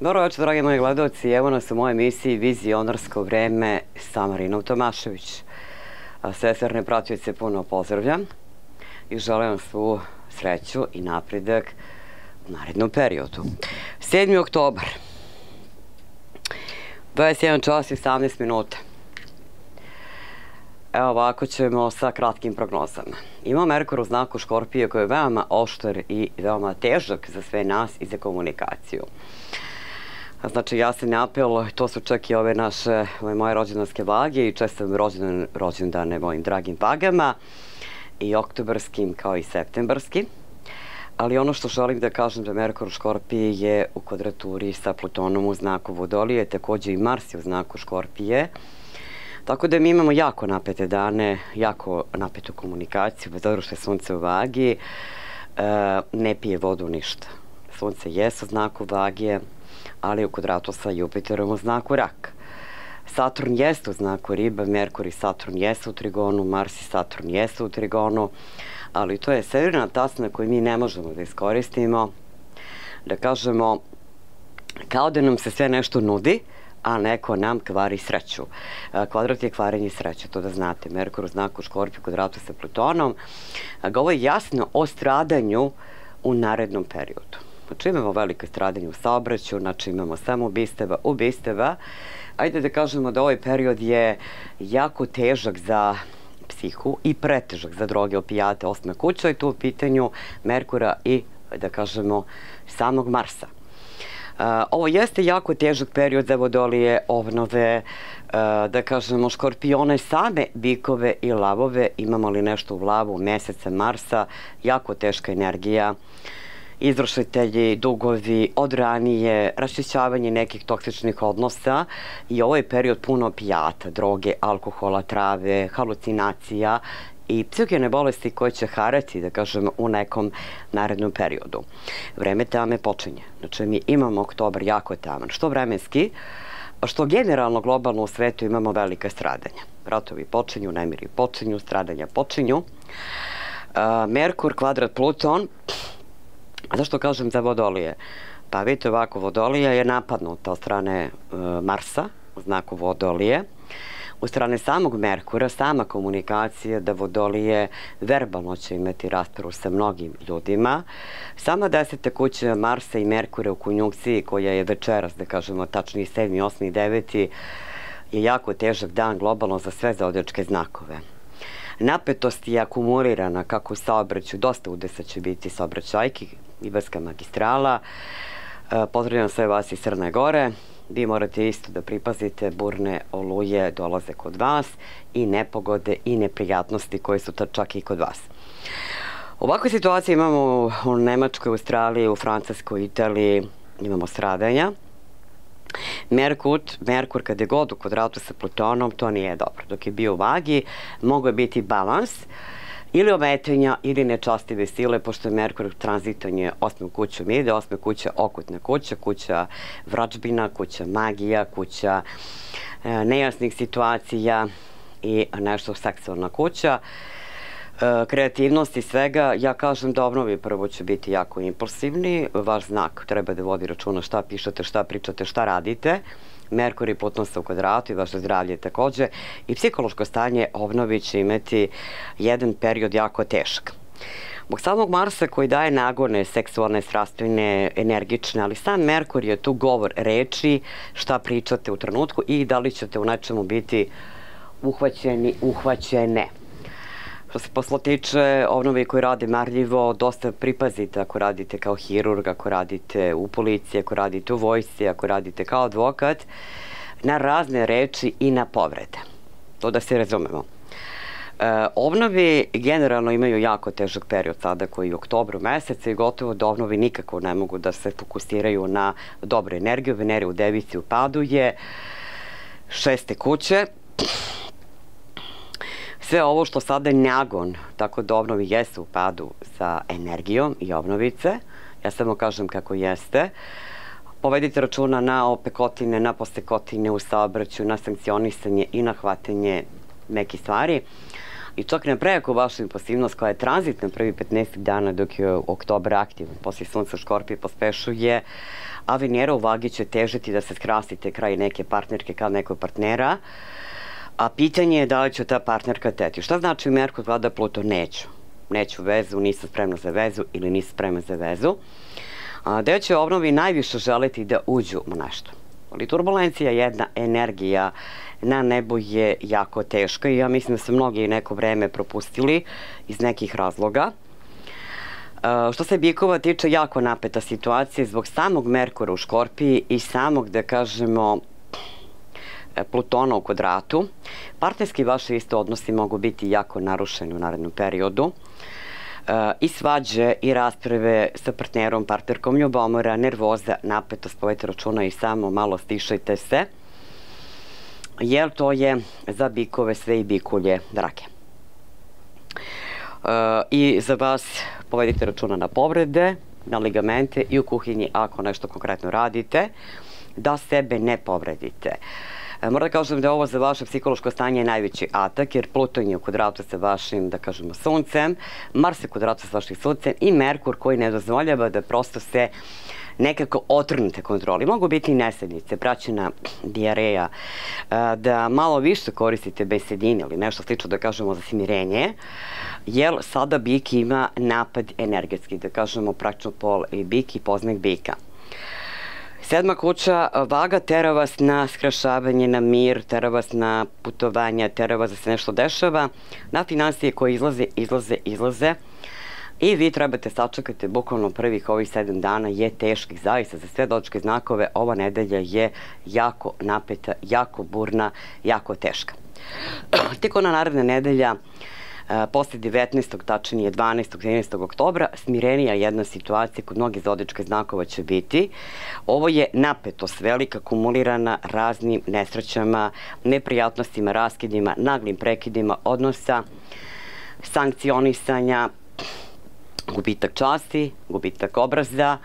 Dobro večer, dragi moji gledalci. Evo nas u mojoj emisiji Vizionarsko vreme sa Marinom Tomašević. Sve serne pratioce puno pozdravljam i želim vam svu sreću i napredak u narednom periodu. 7. oktobar, 21 čas i 18 minuta. Evo ovako ćemo sa kratkim prognozama. Ima Merkur u znaku Škorpije koji je veoma oštar i veoma težak za sve nas i za komunikaciju. Znači, jasan apel, to su čak i ove moje rođendanske vage i čestam rođendane mojim dragim vagama i oktobarskim kao i septembarskim. Ali ono što želim da kažem da Merkur u Škorpiji je u kvadraturi sa Plutonom u znaku Vodolije, također i Mars je u znaku Škorpije. Tako da mi imamo jako napete dane, jako napetu komunikaciju, bez obzira što je Sunce u Vagi, ne pije vodu ništa. Sunce jesu u znaku Vagije, ali u kvadratu sa Jupiterom u znaku Rak. Saturn jeste u znaku Riba, Merkur i Saturn jesu u trigonu, Mars i Saturn jesu u trigonu, ali to je severna tasna koju mi ne možemo da iskoristimo, da kažemo, kao da nam se sve nešto nudi, a neko nam kvari sreću. Kvadrat je kvarenje sreće, to da znate. Merkur u znaku Škorpiju, kvadratu sa Plutonom, govori jasno o stradanju u narednom periodu. Znači imamo veliko stradanje u saobraćaju, znači imamo samo ubistava. Ajde da kažemo da ovaj period je jako težak za psihu i pretežak za droge, opijate, osma kuća i tu u pitanju Merkura i, da kažemo, samog Marsa. Ovo jeste jako težak period za Vodolije, obnove, da kažemo, Škorpione, same bikove i lavove. Imamo li nešto u lavu meseca Marsa, jako teška energija. Izvršitelji, dugovi, od ranije, raščišćavanje nekih toksičnih odnosa i ovo je period puno opijata, droge, alkohola, trave, halucinacija i psihogene bolesti koje će harati, da kažem, u nekom narednom periodu. Vreme tame počinje. Znači, mi imamo oktobar jako taman, što vremenski, što generalno globalno u svetu imamo velika stradanja. Ratovi počinju, nemiri počinju, stradanja počinju. Merkur, kvadrat Pluton. Zašto kažem za Vodolije? Pa vidite ovako, Vodolija je napadnuta od strane Marsa, u znaku Vodolije. U strane samog Merkura, sama komunikacija da Vodolije verbalno će imati raspravu sa mnogim ljudima. Sama 10. kuća Marsa i Merkura u konjunkciji, koja je večeras, da kažemo, tačnije 7., 8. i 9. je jako težak dan globalno za sve zodiačke znakove. Napetost je akumulirana kako u saobraćaju, dosta udesa će biti saobraćajki, Ibarska magistrala. Pozdravljam sve vas iz Crne Gore. Vi morate isto da pripazite, burne oluje dolaze kod vas i nepogode i neprijatnosti koje su čak i kod vas. Ovakve situacije imamo u Nemačkoj, Australiji, u Francuskoj, Italiji, imamo stradanja. Merkur kad je god u kvadratu sa Plutonom, to nije dobro. Dok je bio u Vagi, mogo je biti balans ili ometanja ili nečastive sile, pošto je Merkur tranzitanje 8. kućom ide, 8. kuća okultna kuća, kuća vračbina, kuća magija, kuća nejasnih situacija i nešto seksualna kuća. Kreativnost i svega, ja kažem da obnovi prvo će biti jako impulsivni, vaš znak treba da vodi računa šta pišete, šta pričate, šta radite. Merkur i Pluton su u kvadratu i vaše zdravlje takođe i psihološko stanje obnovi će imati jedan period jako težak. Zbog samog Marsa koji daje nagone, seksualne, strastvene, energične, ali sam Merkur je tu govor reči, šta pričate u trenutku i da li ćete u nečemu biti uhvaćeni, uhvaćene. Što se posla tiče obnovi koji rade marljivo, dosta pripazite ako radite kao hirurg, ako radite u policiji, ako radite u vojsci, ako radite kao advokat, na razne reči i na povrede. To da se razumemo. Obnovi generalno imaju jako težak period sada koji je u oktobru meseca i gotovo da obnovi nikako ne mogu da se fokusiraju na dobru energiju. Venera u Devici u padu je 6. kuće. Sve ovo što sada je nagon, tako da obnovi jesu u padu sa energijom i obnovice. Ja samo kažem kako jeste. Povedite računa na opekotine, na postekotine u saobraćaju, na sankcionisanje i na hvatanje nekih stvari. i čak ne preko vašu impulsivnost koja je tranzitna prvi 15 dana dok je oktobar aktivan. Poslije Sunca u Škorpiji pospešuje, a Venera u Vagi će težiti da se skrasite kraj neke partnerke kao nekog partnera, a pitanje je da li će ta partnerka teti. Šta znači Merkur gleda Pluton? Neću vezu, nisam spremna za vezu ili nisam spremna za vezu. Gde će ovnovi najviše želiti da uđu u nešto. Ali turbulencija je jedna energija na nebu je jako teška i ja mislim da su mnogi neko vreme propustili iz nekih razloga. Što se bikova tiče, jako napeta situacija zbog samog Merkura u Škorpiji i samog, da kažemo, Plutona u kvadratu. Partnerski vaši isto odnosi mogu biti jako narušeni u narednom periodu. I svađe i rasprave sa partnerom, partnerkom, ljubomora, nervoza, napetost, povedite računa i samo malo stišajte se, jer to je za bikove sve i bikulje drage. I za vas povedite računa na povrede, na ligamente i u kuhinji ako nešto konkretno radite, da sebe ne povredite. Moram da kažem da je ovo za vaše psihološko stanje najveći atak, jer Pluton je u kvadratu sa vašim, da kažemo, Suncem, Mars je u kvadratu sa vašim Suncem i Merkur koji ne dozvoljava da prosto se nekako otrgnete kontroli. Mogu biti i nesednice, praćena dijareja, da malo više koristite besedine ili nešto slično, da kažemo, za smirenje, jer sada bik ima napad energetski, da kažemo, praćno pol i bik i poznak bika. 7. kuća, Vaga, tera vas na skrašavanje, na mir, tera vas na putovanja, tera vas da se nešto dešava, na finansije koje izlaze i vi trebate sačekati bukvalno prvih ovih 7 dana je teških, zaista za sve dočke znakove ova nedelja je jako napeta, jako burna, jako teška. Tek ona naredna nedelja, posle 19. tačnije 12. 13. oktobra, smirenija jedna situacija kod mnogih zodičkih znakova će biti. Ovo je napetost velika, kumulirana raznim nesrećama, neprijatnostima, raskidima, naglim prekidima odnosa, sankcionisanja, gubitak časti, gubitak obraza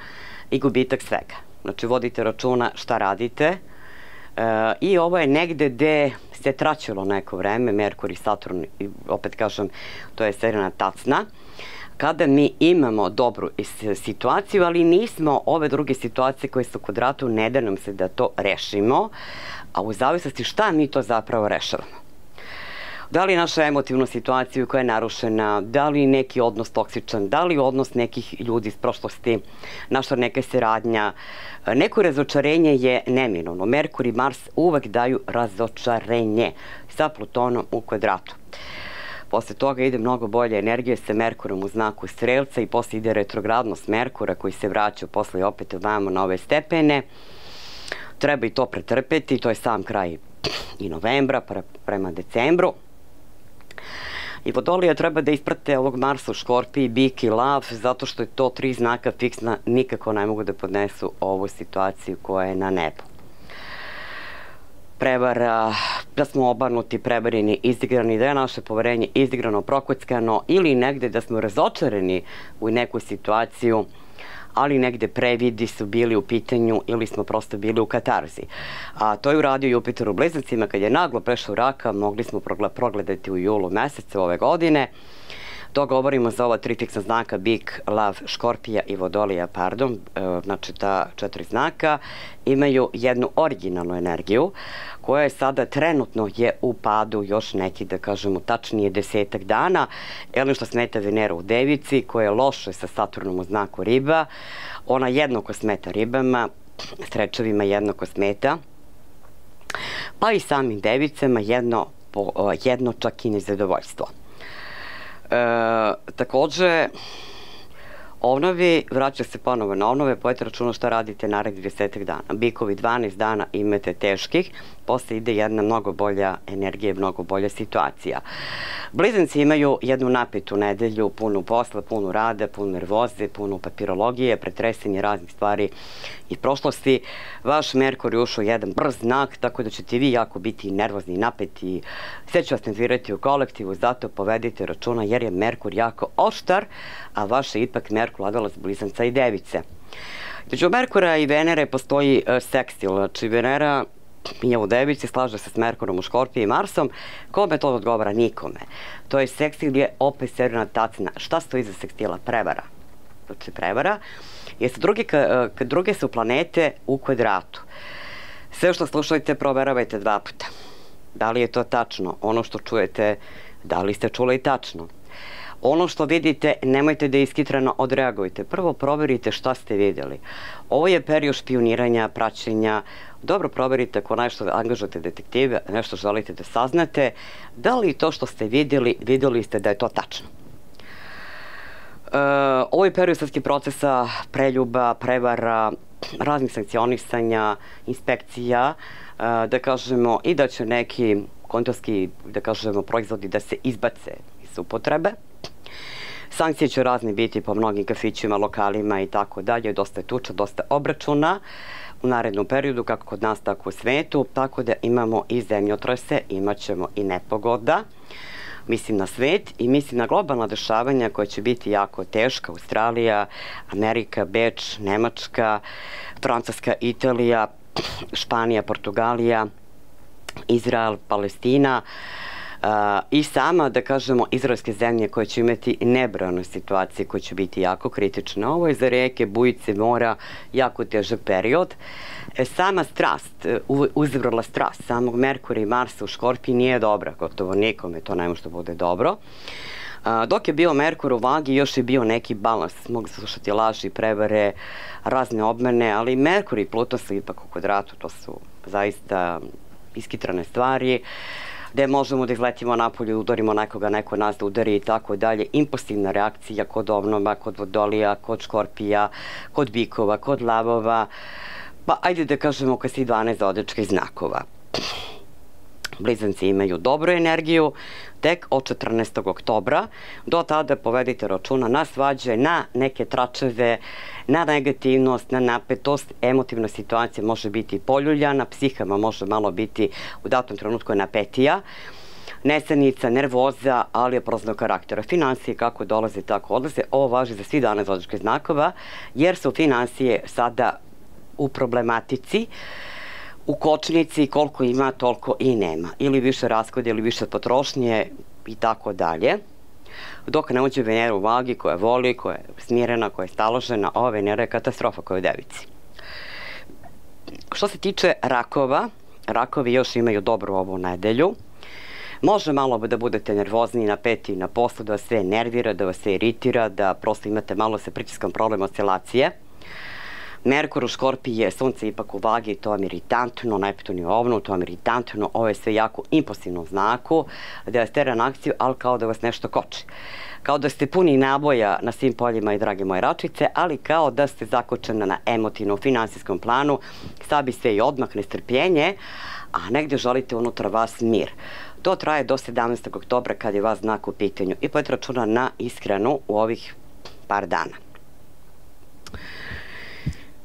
i gubitak svega. Znači, vodite računa šta radite. I ovo je negde gde se traćilo neko vreme, Merkur i Saturn, opet kažem, to je serena tacna, kada mi imamo dobru situaciju, ali nismo ove druge situacije koje su u kvadratu, ne da nam se da to rešimo, a u zavisnosti šta mi to zapravo rešavamo. Da li naša emotivna situacija koja je narušena, da li neki odnos toksičan, da li odnos nekih ljudi iz prošlosti, naša neka saradnja, neko razočarenje je neminovno. Merkur i Mars uvek daju razočarenje sa Plutonom u kvadratu. Posle toga ide mnogo bolje energije sa Merkurom u znaku Strelca i posle ide retrogradnost Merkura koji se vraća posle opet vamo na ove stepene. Treba i to pretrpeti, to je sam kraj i novembra prema decembru. I Vodolija treba da isprate ovog Marsa u Škorpiji, Bik i Lav, zato što je to 3 znaka fiksna, nikako ne mogu da podnesu ovu situaciju koja je na nebu. Prevara, da smo obarnuti, prevareni, izigrani, da je naše poverenje izigrano, prokockano ili negde da smo razočarani u neku situaciju, ali negde previdi su bili u pitanju ili smo prosto bili u katarzi. A to je uradio Jupiter u Blizncima, kad je naglo prešao u Raka, mogli smo progledati u julu mesecu ove godine. To govorimo za ova 3 fiksna znaka, Bik, Lav, Škorpija i Vodolija, pardon, znači ta 4 znaka imaju jednu originalnu energiju koja je sada trenutno je u padu još neki, da kažemo, tačnije 10 dana. Ono što smeta Venera u Devici, koja je loše sa Saturnom u znaku Riba, ona jednako smeta ribama, strečevima jednako smeta, pa i samim Devicama jedno čak i nezadovoljstvo. Takođe, ovnovi, vraća se ponovo na ovnove, povedite računa šta radite narednih 10 dana. Bikovi 12 dana imate teških, posle ide jedna mnogo bolja energija, mnogo bolja situacija. Blizanci imaju jednu napetu nedelju, punu posla, punu rada, punu nervoze, punu papirologije, pretresanje raznih stvari iz prošlosti. Vaš Merkur je ušao jedan brz znak, tako da ćete vi jako biti nervozni i napeti. Sve će vas nervirati u kolektivu, zato povedite računa jer je Merkur jako oštar, a vaš je ipak Merkur vladalac Blizanca i Device. Među Merkura i Venere postoji sekstil, znači Venera je u Devici, slaže se s Merkurom u Škorpiji i Marsom. Kome to odgovara? Nikome. To je sekstil je opet servirana tacna. Šta stoji iza sekstila? Prevara. Znači prevara. Jer druge su planete u kvadratu. Sve što slušajte, proveravajte 2 puta. Da li je to tačno? Ono što čujete, da li ste čuli tačno? Ono što vidite, nemojte da iskitrano odreagujte. Prvo proverite šta ste vidjeli. Ovo je period špioniranja, praćenja. Dobro proverite ako nešto angažujete detektive, nešto želite da saznate. Da li to što ste vidjeli ste da je to tačno? Ovo je period sudskih procesa, preljuba, prevara, raznih sankcionisanja, inspekcija, da kažemo, i da će neki kontorski, da kažemo, proizvodi da se izbace iz upotrebe. Sankcije će razni biti po mnogim kafićima, lokalima i tako dalje. Dosta je tuča, dosta obračuna u narednom periodu, kako kod nas, tako u svetu. Tako da imamo i zemljotrese, imat ćemo i nepogoda. Mislim na svet i mislim na globalna dešavanja koja će biti jako teška. Australija, Amerika, Beč, Nemačka, Francuska, Italija, Španija, Portugalija, Izrael, Palestina i sama, da kažemo, izraelske zemlje koje će imati nebrojane situacije koje će biti jako kritične. Ovo je za reke, bujice, mora, jako težak period. Sama strast, uzvrla strast samog Merkura i Marsa u Škorpiji nije dobra, gotovo nikome to ne može da bude dobro. Dok je bio Merkur u Vagi, još je bio neki balans. Mogu slušati laži, prevare, razne obmene, ali Merkur i Pluton su ipak u kvadratu, to su zaista iskitrane stvari, gde možemo da izletimo napolje, udarimo nekoga, neko nas da udari i tako dalje. Impulsivna reakcija kod Ovnova, kod Vodolija, kod Škorpija, kod Bikova, kod Lavova, pa ajde da kažemo kad si 12 zodijačkih znakova. Blizanci imaju dobru energiju, tek od 14. oktobra. Do tada povedite računa na svađe, na neke tračeve, na negativnost, na napetost. Emotivna situacija može biti poljuljana, psihama može malo biti u datom trenutku napetija. Nesanica, nervoza, ali je proznog karaktera. Finansije kako dolaze, tako odlaze. Ovo važi za svi 12 zodijačkih znakova, jer su finansije sada u problematici, u kočnici, koliko ima, toliko i nema. Ili više rashoda, ili više potrošnje i tako dalje. Dok ne uđe Venera u Vagi, koja voli, koja je smirena, koja je staložena, ova Venera je katastrofa koja je u Devici. Što se tiče rakova, rakovi još imaju dobru ovu nedelju. Može malo da budete nervozni, napeti na poslu, da vas sve nervira, da vas sve iritira, da prosto imate malo sa pritiskom problem oscilacije. Merkur u Škorpiji je, Sunce ipak u Vagi, to vam je iritantno, Neptun je u Ovnu, to vam je iritantno, ovo je sve jako impulsivno u znaku, da vas tera na akciju, ali kao da vas nešto koči. Kao da ste puni naboja na svim poljima i drage moje račice, ali kao da ste zakočena na emotivnom, finansijskom planu, sad bi sve i odmah, nestrpljenje, a negde želite unutra vas mir. To traje do 17. oktobra kad je vas znak u pitanju i povedite računa na ishranu u ovih par dana.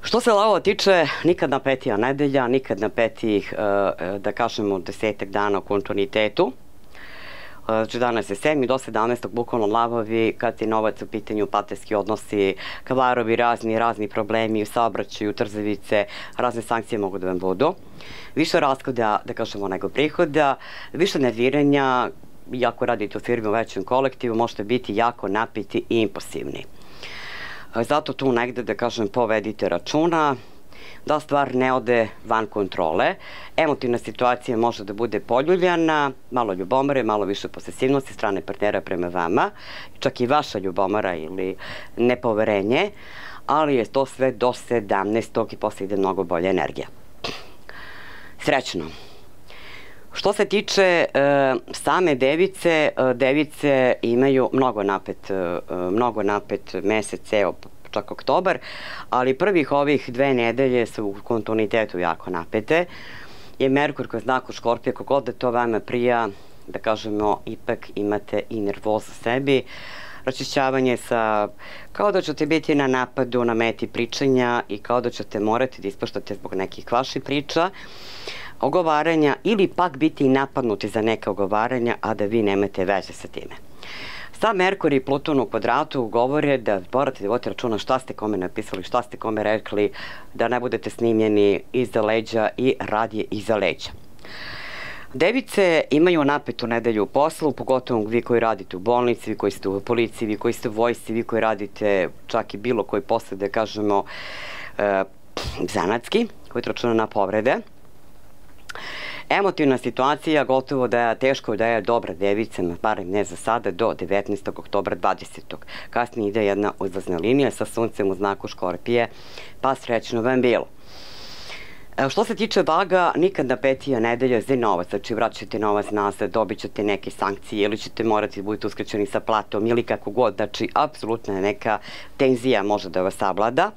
Što se Lavova tiče, nikad napetija nedelja, nikad napetijih, da kažemo, 10 dana u kontinuitetu. Znači danas je 7. do 17. bukvalno Lavovi, kad je novac u pitanju, partnerski odnosi, kavarovi, razni problemi u saobraćaju, trzavice, razne sankcije mogu da vam budu. Više rashoda, da kažemo, nego prihoda, više nerviranja, iako radite u firmi u većem kolektivu, možete biti jako napiti i impulsivni. Zato tu negde, da kažem, povedite računa da stvar ne ode van kontrole. Emotivna situacija može da bude poljuljana, malo ljubomore, malo više posesivnosti strane partnera prema vama, čak i vaša ljubomora ili nepoverenje, ali je to sve do 17. i posle ide mnogo bolja energija. Srećno! Što se tiče same Device, Device imaju mnogo napet mesec, čak oktobar, ali prvih ovih 2 nedelje su u kontinuitetu jako napete. Je Merkur koji je znak u Škorpije, kogod da to vama prija, da kažemo, ipak imate i nervozu sebi, raščišćavanje sa, kao da ćete biti na napadu, na meti pričanja i kao da ćete morati da ispaštate zbog nekih vaših priča, ogovaranja ili pak biti napadnuti za neke ogovaranja, a da vi nemate veze sa time. Sa Merkur i Pluton u kvadratu govore da morate da vodite računa šta ste kome napisali, šta ste kome rekli, da ne budete snimljeni iza leđa i radije iza leđa. Device imaju napetu nedelju u poslu, pogotovo vi koji radite u bolnici, vi koji ste u policiji, vi koji ste u vojsci, vi koji radite čak i bilo koji posao, da kažemo, zanatski, koji računa na povrede. Emotivna situacija gotovo da je teško da je dobra devicama, barem ne za sada, do 19. oktobra 20. Kasnije ide jedna uzlazna linija sa suncem u znaku Škorpije, pa srećno vam bilo. Što se tiče vaga, nikad napetija nedelja za novac, znači vraćate novac nazad, dobit ćete neke sankcije ili ćete morati da budete uskraćeni sa platom ili kako god, znači apsolutna neka tenzija može da vas savlada.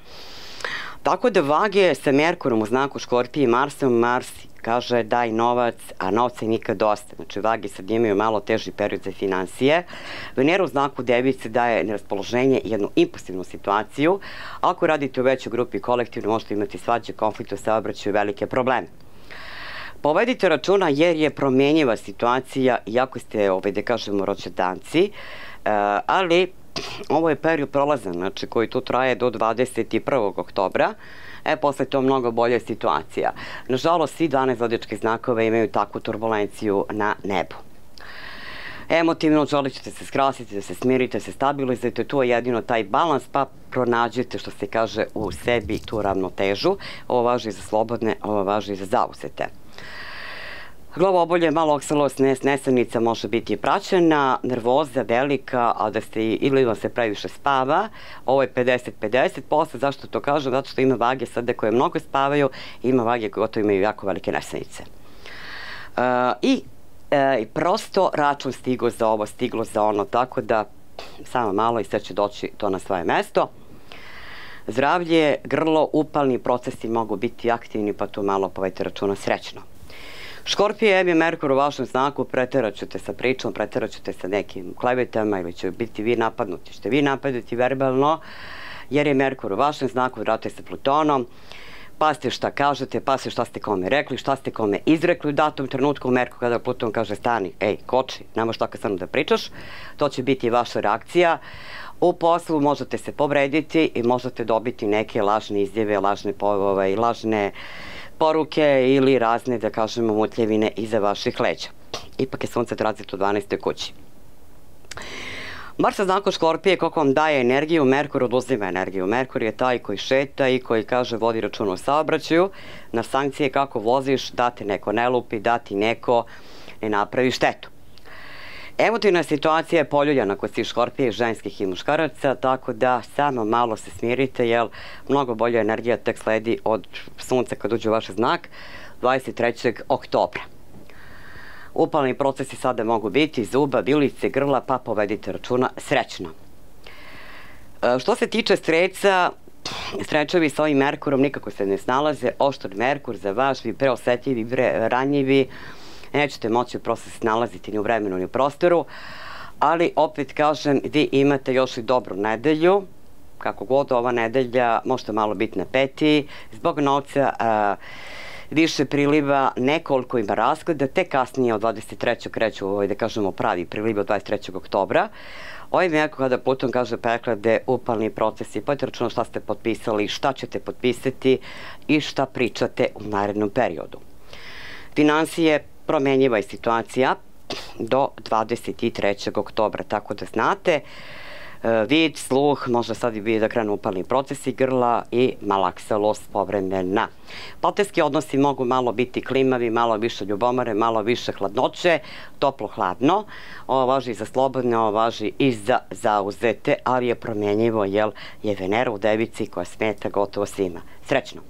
Tako da vage sa Merkurom u znaku Škorpije i Marsom, Mars kaže daj novac, a novca je nikad dosta. Znači vage sad imaju malo teži period za financije. Venera u znaku Device daje neraspoloženje i jednu impulsivnu situaciju. Ako radite u većoj grupi kolektivno, možete imati svađe, konflikte, saobraćaju, velike probleme. Povedite računa jer je promenjiva situacija, iako ste, da kažemo, rođendanci, ali ovo je period prolazan, znači koji tu traje do 21. oktobra. Posle to mnogo bolja situacija. Nažalost, svi 12 zodijačkih znakova imaju takvu turbulenciju na nebu. Emotivno želit ćete se skrasiti, da se smirite, da se stabilizujete, tu je jedino taj balans, pa pronađete, što se kaže, u sebi tu ravnotežu. Ovo važi za slobodne, ovo važi za zauzete. Glavobolje, malo okselost, nesanica može biti praćena, nervoza velika, a da ste ili vam se previše spava, ovo je 50-50%, zašto to kažem? Zato što ima vage sada koje mnogo spavaju, ima vage koje gotovo imaju jako velike nesanice. I prosto račun stigo za ovo, stiglo za ono, tako da samo malo i sve će doći to na svoje mesto. Zdravlje, grlo, upalni procesi mogu biti aktivni, pa tu malo povedite računa, srećno. Škorpije, je Merkur u vašem znaku, preterat ćete sa pričom, preterat ćete sa nekim klevetama ili će biti vi napadnuti. Ćete vi napadnuti verbalno, jer je Merkur u vašem znaku, vrate sa Plutonom, pazite šta kažete, pazite šta ste kome rekli, šta ste kome izrekli u datom trenutku. Merkur kada Pluton kaže stani, ej, koči, nemaš tako samo da pričaš, to će biti vaša reakcija. U poslu možete se povrediti i možete dobiti neke lažne izjave, lažne poruke ili razne, da kažemo, mutljevine iza vaših leđa. Ipak je sunce tranzit u 12. kući. Mars u znaku Škorpije, koliko vam daje energiju, Merkur oduzima energiju. Merkur je taj koji šeta i koji kaže vodi račun o saobraćaju. Na sankcije kako voziš, da te neko ne lupi, da ti neko ne napravi štetu. Emotivna situacija je poljuljana kod svih Škorpije, ženskih i muškaraca, tako da samo malo se smirite, jer mnogo bolja energija tek sledi od sunca kad uđe u vaš znak 23. oktobra. Upalni procesi sada mogu biti zuba, vilice, grla, pa povedite računa, srećno. Što se tiče Streca, Strečevi sa ovim Merkurom nikako se ne snalaze, oštar Merkur za vas, vi preosetljivi, ranjivi, nećete moći prosto se nalaziti ni u vremenu ni u prostoru, ali opet kažem, vi imate još i dobru nedelju, kako god ova nedelja, možete malo biti napetiji, zbog novca više priliva, nekoliko ima rasklada, te kasnije od 23. kreću, da kažemo, pravi priliv od 23. oktobra. Ovim je kada Pluton kaže preklade, upalni procesi, pojete računa šta ste potpisali, šta ćete potpisati i šta pričate u narednom periodu. Finansije, promenjiva je situacija do 23. oktobra, tako da znate, vid, sluh, možda sad i bi da krenu upalni procesi grla i malakselost povremena. Partnerski odnosi mogu malo biti klimavi, malo više ljubomore, malo više hladnoće, toplo-hladno. Ovo važi za slobodne, ovo važi i za zauzete, ali je promenjivo jer je Venera u Devici koja smeta gotovo svima. Srećno!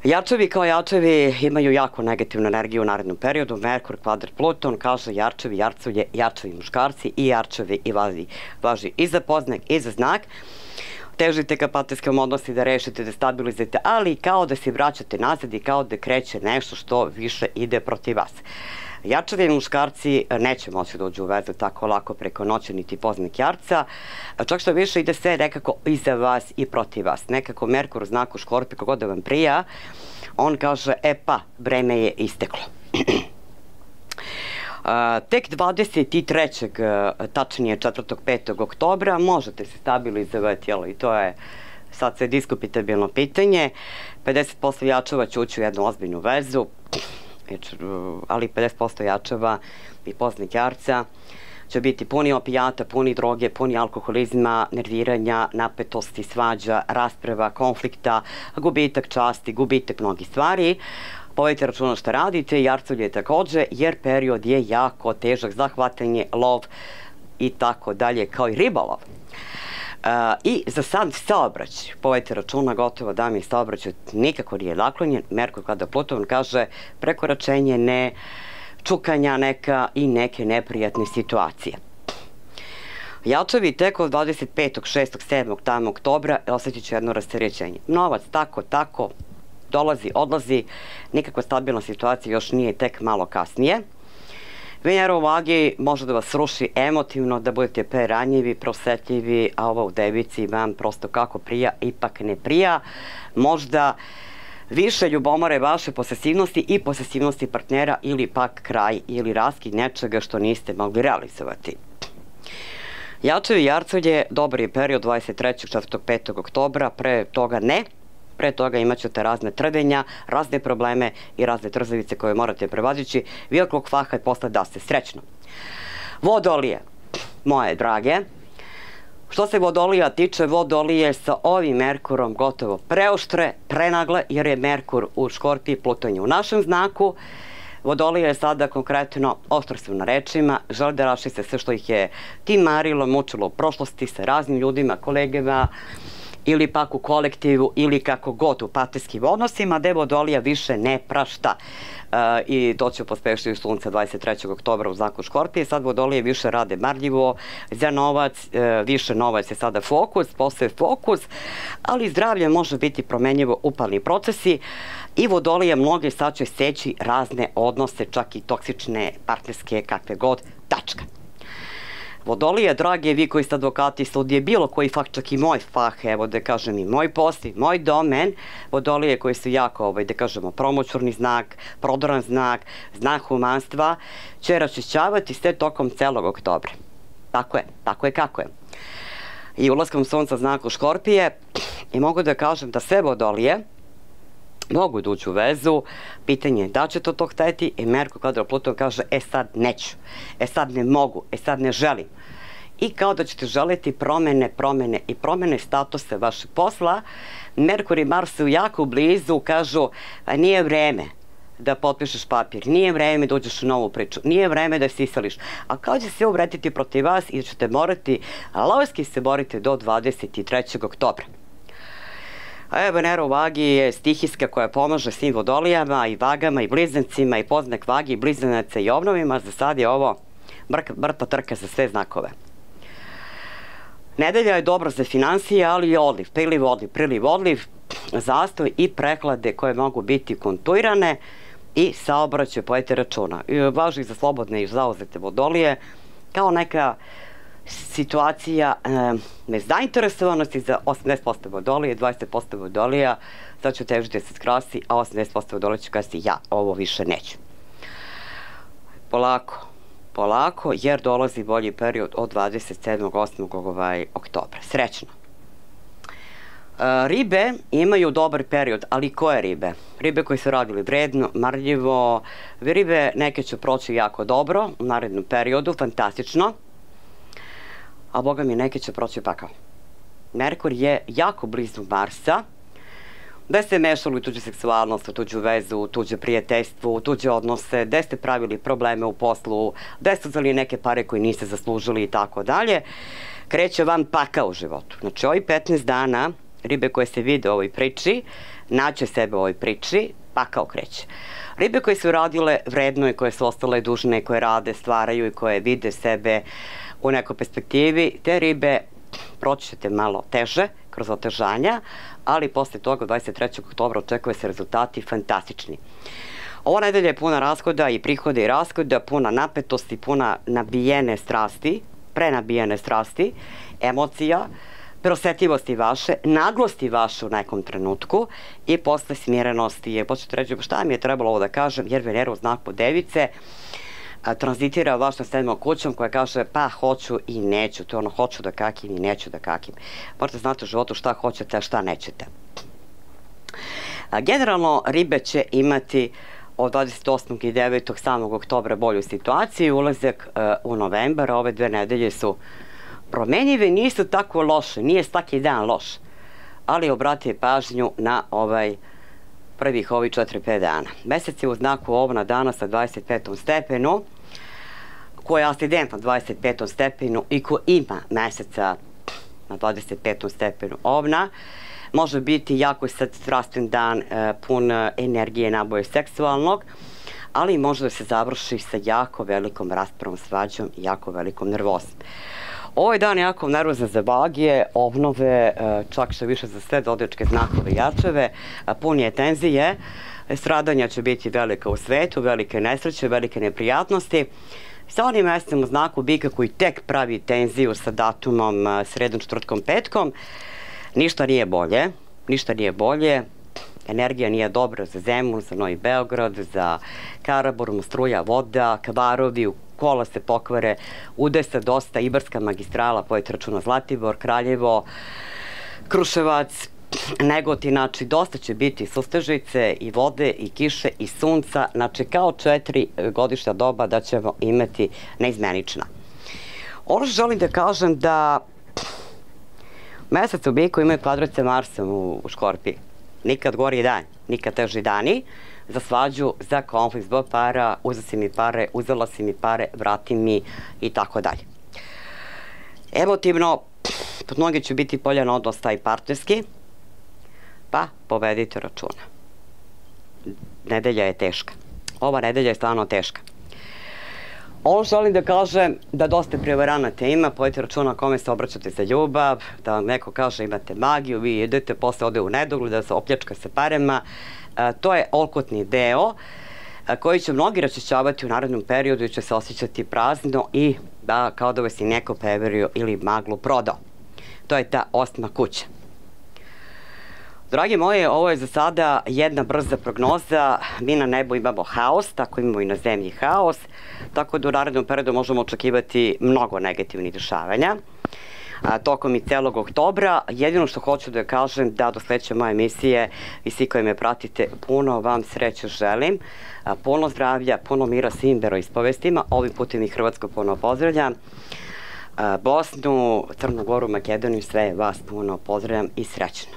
Jarčevi kao jarčevi imaju jako negativnu energiju u narednom periodu. Merkur, kvadrat, Pluton, kaže jarčevi, jarculje, jarčevi muškarci i jarčevi i važi i za poznak i za znak. Težite ka partnerskom odnosi da rešite, da stabilizujete, ali kao da se vraćate nazad i kao da kreće nešto što više ide protiv vas. Jarčevi muškarci neće moći da uđu u vezu tako lako preko noći niti poznak jarca, čak što više ide sve nekako iza vas i protiv vas. Nekako Merkur u znaku Škorpije, kogod da vam prija, on kaže, e pa, vreme je isteklo. Tek 23. tačnije 4. 5. oktobra možete se stabilizovati, i to je sad sve diskutabilno pitanje. 50% jačava će ući u jednu ozbiljnu vezu, ali 50% jačava i poznih jarca će biti puni opijata, puni droge, puni alkoholizma, nerviranja, napetosti, svađa, rasprava, konflikta, gubitak časti, gubitak mnogih stvari. Povedite računa što radite, jarculje takođe, jer period je jako težak za hvatanje, lov i tako dalje, kao i ribolov. I za sad saobraćaj, povedite računa, gotovo da mi saobraćaj nikako nije naklonjen. Merkur kada Pluton kaže prekoračenje, ne čukanja neka i neke neprijatne situacije. Jačavi tek od 25. 6. 7. tamo oktobra osjetit će jedno rasterećenje. Novac tako dolazi, odlazi, nikakva stabilna situacija još nije, tek malo kasnije. Venera u Vagi može da vas sruši emotivno, da budete preranjivi, prosetljivi, a ovo u Devici vam prosto kako prija, ipak ne prija. Možda više ljubomore vaše posesivnosti i posesivnosti partnera ili pak kraj ili raskid nečega što niste mogli realizovati. Jačevi jarculje, dobar je period 23. 4. 5. oktobra, pre toga ne. Pre toga imat ćete razne trvenja, razne probleme i razne trzavice koje morate prevazići. Velikog faha je posle da ste srećno. Vodolije, moje drage, što se Vodolija tiče, Vodolije sa ovim Merkurom gotovo preoštre, prenagle, jer je Merkur u Škorpiji, Pluton je u našem znaku. Vodolija je sada konkretno oštra su na rečima, žele da raščiste sve što ih je timarilo, mučilo u prošlosti sa raznim ljudima, kolegama, ili pak u kolektivu, ili kako god u partijskim odnosima, gde Vodolija više ne prašta. I to će pospešiti sunce 23. oktobra u znaku Škorpije. Sad Vodolije više rade marljivo, za novac, više novac je sada fokus, postoje fokus, ali zdravlje može biti promenljivo, upalni procesi i Vodolije mnoge sad će seći razne odnose, čak i toksične, partnerske, kakve god, tačka. Vodolije, dragi, vi koji ste advokati, sudije, bilo koji fah, čak i moj fah, evo da kažem i moj post, moj domen, Vodolije koji su jako, da kažemo, promoćurni znak, prodoran znak, znak humanstva, će raščišćavati sve tokom celog oktobra. Tako je kako je. I ulaskom sunca znaku Škorpije, i mogu da kažem da sve Vodolije mogu da uđu u vezu, pitanje je da će to hteti i Merkur kvadro Pluton kaže sad neću, sad ne mogu, sad ne želim. I kao da ćete želiti promene statuse vašeg posla, Merkur i Mars su jako blizu, kažu nije vreme da potpišeš papir, nije vreme da uđeš u novu priču, nije vreme da se iseliš, a kao će se uvretiti protiv vas i da ćete morati lovski se boriti do 23. oktobra. A Venera u Vagi je stihijska koja pomaže svim Vodolijama i Vagama i Blizancima i poznak Vagi i Blizanaca i Ovnovima. Za sad je ovo mrtva trka za sve znakove. Nedelja je dobra za finansije, ali i odliv, priliv, odliv, zastoj i prehlade koje mogu biti kontuirane i saobraćaj, povedite računa. Važi za slobodne i zauzete Vodolije kao neka situacija nezainteresovanosti za 80% Vodolije, 20% Vodolija, sad ću težiti da se skrasi, a 80% Vodolija ću kasi ja, ovo više neću. Polako, jer dolazi bolji period od 27. 8. oktobra. Srećno. Ribe imaju dobar period, ali koje ribe? Ribe koji su radili vredno, marljivo, ribe neke će proći jako dobro u narednom periodu, fantastično, a boga mi neke će proći pakao. Merkur je jako blizu Marsa, gde ste mešali u tuđu seksualnost, u tuđu vezu, u tuđe prijateljstvo, u tuđe odnose, gde ste pravili probleme u poslu, gde ste uzeli neke pare koje niste zaslužili i tako dalje, kreće vam pakao u životu. Znači, ovih 15 dana, ribe koje se vide u ovoj priči, naće sebe u ovoj priči, pakao kreće. Ribe koje su radile vredno i koje su ostale dužne, koje rade, stvaraju i koje vide sebe u nekoj perspektivi, te ribe proći ćete malo teže, kroz otežanja, ali posle toga 23. oktobra očekuje se rezultati fantastični. Ova nedelja je puna rashoda i prihoda i rashoda, puna napetosti, puna nabijene strasti, prenabijene strasti, emocija, preosetljivosti vaše, naglosti vaše u nekom trenutku i posle smirenosti. Počete reći šta mi je trebalo ovo da kažem, jer Venera u znaku Device tranzitira vašom 7. kućom koja kaže pa hoću i neću, to je ono hoću da kakim i neću da kakim. Morate znati u životu šta hoćete, a šta nećete. Generalno, ribe će imati od 28. i 9. samog oktobra bolju situaciju, ulazak u novembar, ove 2 nedelje su promenjive, nisu tako loše, nije svaki dan loš, ali obratite pažnju na prvih ovih 4-5 dana. Mesec je u znaku Ovna danas sa 25. stepenu, ko je ascendent na 25. stepenu i ko ima meseca na 25. stepenu Ovna, može biti jako strastven dan, pun energije, naboje seksualnog, ali može da se završi sa jako velikom raspravom, svađom i jako velikom nervozom. Ovaj dan je jako nervozan za Bagije, Ovnove, čak što više za sve zodiačke znakove i jačeve, pun je tenzije, stradanja će biti velika u svetu, velike nesreće, velike neprijatnosti. Sa onim mesecem u znaku Bika koji tek pravi tenziju sa datumom sredom, četvrtkom, petkom, ništa nije bolje, energija nije dobra za Zemun, za Novi Beograd, za Karaburmu, struja, voda, kvarovi, kola se pokvare, udesa dosta, Ibarska magistrala, pojete računa Zlatibor, Kraljevo, Kruševac, Negotin, znači dosta će biti sustežice i vode i kiše i sunca, znači kao 4 godišnja doba da ćemo imati neizmenična. Ono što želim da kažem da mesec u Biku imaju kvadrat sa Marsom u Škorpiji. Nikad gori dan, nikad teži dani, za svađu, za konflikt, zbog para, uzeo si mi pare, uzela si mi pare, vrati mi i tako dalje. Emotivno, pod mnogi će biti poljan odnos taj partnerski, pa povedite računa. Nedelja je teška. Ova nedelja je stvarno teška. Ono što želim da kažem, da dosta prevaranata ima, povedite računa kome se obraćate za ljubav, da vam neko kaže imate magiju, vi idete, posle ode u nedogled, da se opljačka sa parama. To je olkotni deo koji će mnogi raščišćavati u narednom periodu i će se osjećati prazno i kao da vas je neko prevario ili maglu prodao. To je ta 8. kuća. Dragi moji, ovo je za sada jedna brza prognoza. Mi na nebu imamo haos, tako imamo i na zemlji haos, tako da u narednom periodu možemo očekivati mnogo negativnih dešavanja tokom i celog oktobra. Jedino što hoću da kažem da do sledeće moje emisije i svi koji me pratite, puno vam sreće želim, puno zdravlja, puno mira svim veroispovestima. Ovim putem i Hrvatsku puno pozdravljam. Bosnu, Crnu Goru, Makedoniju, sve vas puno pozdravljam i srećno.